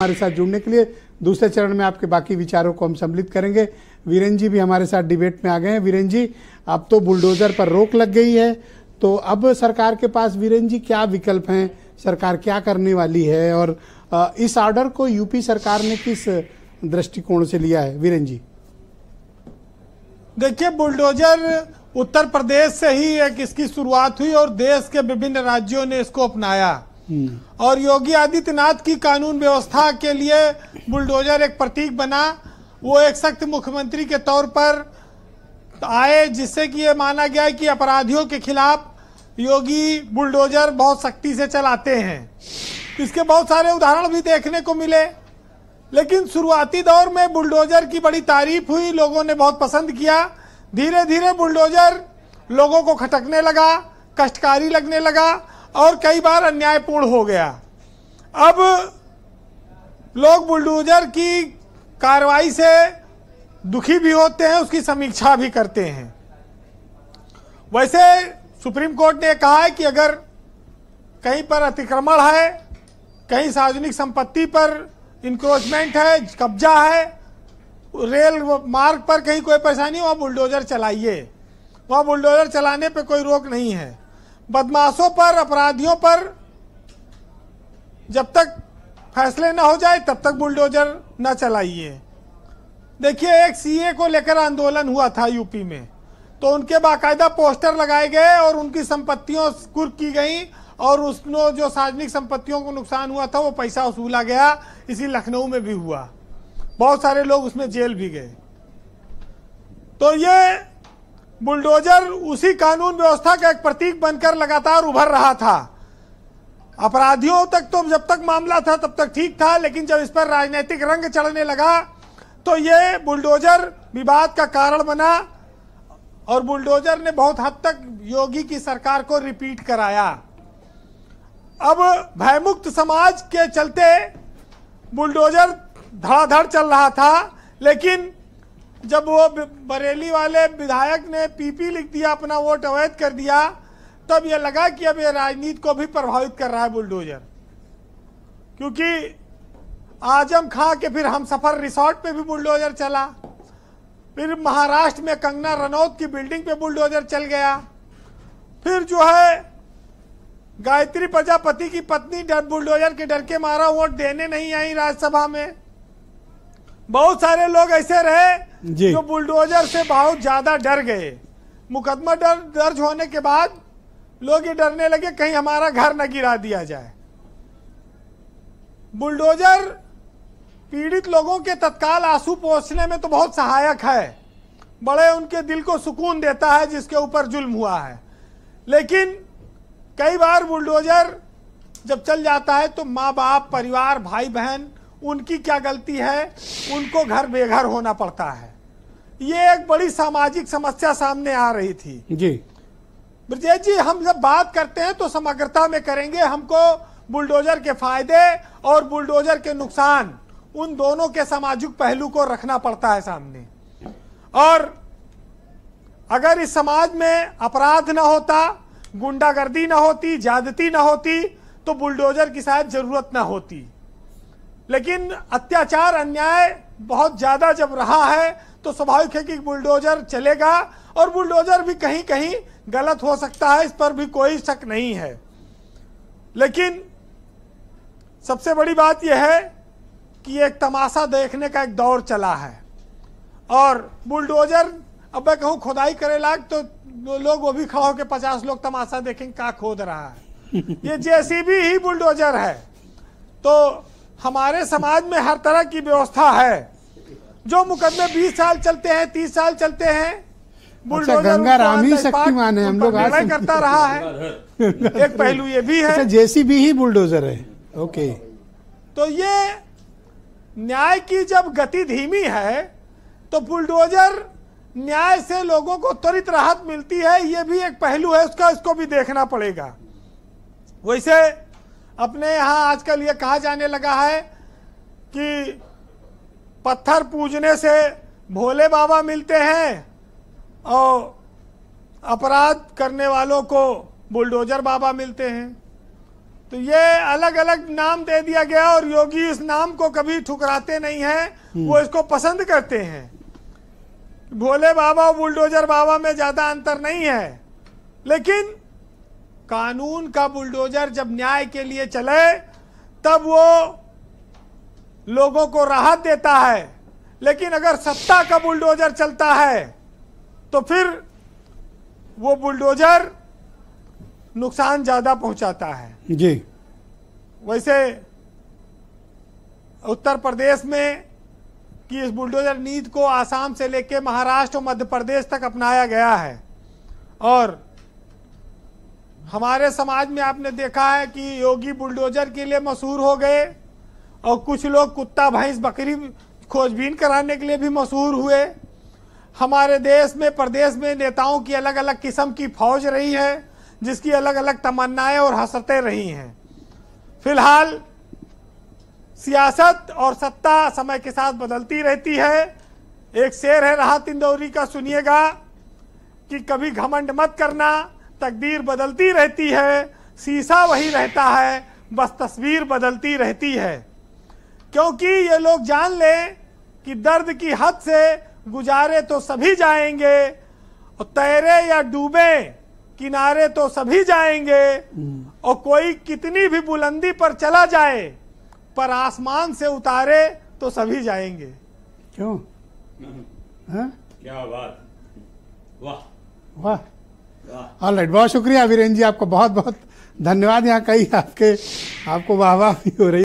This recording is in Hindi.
हमारे साथ जुड़ने के लिए। दूसरे चरण में आपके बाकी विचारों को हम सम्मिलित करेंगे। वीरेंद्र जी भी हमारे साथ डिबेट में आ गए हैं। वीरेंद्र जी, अब तो बुलडोजर पर रोक लग गई है, तो अब सरकार के पास वीरेंद्र जी क्या विकल्प हैं, सरकार क्या करने वाली है, और इस ऑर्डर को यूपी सरकार ने किस दृष्टिकोण से लिया है? वीरेंद्र जी देखिए, बुलडोजर उत्तर प्रदेश से ही एक इसकी शुरुआत हुई और देश के विभिन्न राज्यों ने इसको अपनाया और योगी आदित्यनाथ की कानून व्यवस्था के लिए बुलडोजर एक प्रतीक बना। वो एक सख्त मुख्यमंत्री के तौर पर आए, जिससे कि ये माना गया कि अपराधियों के खिलाफ योगी बुलडोजर बहुत सख्ती से चलाते हैं। इसके बहुत सारे उदाहरण भी देखने को मिले, लेकिन शुरुआती दौर में बुलडोजर की बड़ी तारीफ हुई, लोगों ने बहुत पसंद किया। धीरे धीरे बुलडोजर लोगों को खटकने लगा, कष्टकारी लगने लगा और कई बार अन्यायपूर्ण हो गया। अब लोग बुलडोजर की कार्रवाई से दुखी भी होते हैं, उसकी समीक्षा भी करते हैं। वैसे सुप्रीम कोर्ट ने कहा है कि अगर कहीं पर अतिक्रमण है, कहीं सार्वजनिक संपत्ति पर इंक्रोचमेंट है, कब्जा है, रेल मार्ग पर कहीं कोई परेशानी, वहां बुलडोजर चलाइए, वहां बुलडोजर चलाने पे कोई रोक नहीं है। बदमाशों पर, अपराधियों पर जब तक फैसले ना हो जाए तब तक बुलडोजर न चलाइए। देखिए, एक सीए को लेकर आंदोलन हुआ था यूपी में, तो उनके बाकायदा पोस्टर लगाए गए और उनकी संपत्तियों कुर्क की गई और उसमें जो सार्वजनिक संपत्तियों को नुकसान हुआ था वो पैसा वसूला गया। इसी लखनऊ में भी हुआ, बहुत सारे लोग उसमें जेल भी गए। तो ये बुलडोजर उसी कानून व्यवस्था का एक प्रतीक बनकर लगातार उभर रहा था। अपराधियों तक तो जब तक मामला था तब तक ठीक था, लेकिन जब इस पर राजनीतिक रंग चढ़ने लगा तो ये बुलडोजर विवाद का कारण बना और बुलडोजर ने बहुत हद तक योगी की सरकार को रिपीट कराया। अब भयमुक्त समाज के चलते बुलडोजर धड़ाधड़ चल रहा था, लेकिन जब वो बरेली वाले विधायक ने पीपी लिख दिया, अपना वोट अवैध कर दिया, तब ये लगा कि अब ये राजनीति को भी प्रभावित कर रहा है बुलडोजर। क्योंकि आजम खां के फिर हमसफर रिसोर्ट पे भी बुलडोजर चला, फिर महाराष्ट्र में कंगना रनौत की बिल्डिंग पे बुलडोजर चल गया, फिर जो है गायत्री प्रजापति की पत्नी बुलडोजर के डर के मारा वोट देने नहीं आई राज्यसभा में। बहुत सारे लोग ऐसे रहे जो बुलडोजर से बहुत ज्यादा डर गए। मुकदमा दर्ज होने के बाद लोग ये डरने लगे कहीं हमारा घर न गिरा दिया जाए। बुलडोजर पीड़ित लोगों के तत्काल आंसू पोंछने में तो बहुत सहायक है, बड़े उनके दिल को सुकून देता है जिसके ऊपर जुल्म हुआ है। लेकिन कई बार बुलडोजर जब चल जाता है तो माँ बाप, परिवार, भाई बहन, उनकी क्या गलती है, उनको घर बेघर होना पड़ता है। ये एक बड़ी सामाजिक समस्या सामने आ रही थी। जी ब्रजेश जी, हम जब बात करते हैं तो समग्रता में करेंगे। हमको बुलडोजर के फायदे और बुलडोजर के नुकसान, उन दोनों के सामाजिक पहलू को रखना पड़ता है सामने। और अगर इस समाज में अपराध न होता, गुंडागर्दी न होती, ज्यादती न होती, तो बुलडोजर की शायद जरूरत न होती। लेकिन अत्याचार, अन्याय बहुत ज्यादा जब रहा है तो स्वाभाविक है कि बुलडोजर चलेगा और बुलडोजर भी कहीं कहीं गलत हो सकता है, इस पर भी कोई शक नहीं है। लेकिन सबसे बड़ी बात यह है कि एक तमाशा देखने का एक दौर चला है और बुलडोजर, अब मैं कहूँ खुदाई करे लायक तो लोग वो भी खड़ा होकर 50 लोग तमाशा देखेंगे क्या खोद रहा है। ये जेसीबी ही बुलडोजर है। तो हमारे समाज में हर तरह की व्यवस्था है। जो मुकदमे 20 साल चलते हैं, 30 साल चलते हैं, बुलडोजर गंगा राम ही शक्तिमान है, हम लोग आज करता रहा है। एक पहलू ये भी है। जेसीबी ही बुलडोजर है। ओके, तो ये न्याय की जब गति धीमी है तो बुलडोजर न्याय से लोगों को त्वरित राहत मिलती है, ये भी एक पहलू है उसका, इसको भी देखना पड़ेगा। वैसे अपने यहाँ आजकल ये कहा जाने लगा है कि पत्थर पूजने से भोले बाबा मिलते हैं और अपराध करने वालों को बुलडोजर बाबा मिलते हैं। तो ये अलग अलग नाम दे दिया गया और योगी इस नाम को कभी ठुकराते नहीं हैं, वो इसको पसंद करते हैं। भोले बाबा और बुलडोजर बाबा में ज्यादा अंतर नहीं है, लेकिन कानून का बुलडोजर जब न्याय के लिए चले तब वो लोगों को राहत देता है, लेकिन अगर सत्ता का बुलडोजर चलता है तो फिर वो बुलडोजर नुकसान ज्यादा पहुंचाता है। जी। वैसे उत्तर प्रदेश में कि इस बुलडोजर नीति को आसाम से लेकर महाराष्ट्र और मध्य प्रदेश तक अपनाया गया है, और हमारे समाज में आपने देखा है कि योगी बुलडोजर के लिए मशहूर हो गए और कुछ लोग कुत्ता भैंस बकरी खोजबीन कराने के लिए भी मशहूर हुए। हमारे देश में प्रदेश में नेताओं की अलग अलग किस्म की फौज रही है, जिसकी अलग अलग तमन्नाएं और हसरतें रही हैं। फिलहाल सियासत और सत्ता समय के साथ बदलती रहती है। एक शेर है राहत इंदौरी का, सुनिएगा कि कभी घमंड मत करना, तकदीर बदलती रहती है, शीशा वही रहता है, बस तस्वीर बदलती रहती है। क्योंकि ये लोग जान लें कि दर्द की हद से गुजारे तो सभी जाएंगे, और तैरे या डूबे किनारे तो सभी जाएंगे, और कोई कितनी भी बुलंदी पर चला जाए पर आसमान से उतारे तो सभी जाएंगे। क्यों? हाँ? क्या बात, वाह वाह। ऑलराइट, बहुत शुक्रिया वीरेंद्र जी, आपको बहुत बहुत धन्यवाद। यहाँ कई आपको वाहवाह भी हो रही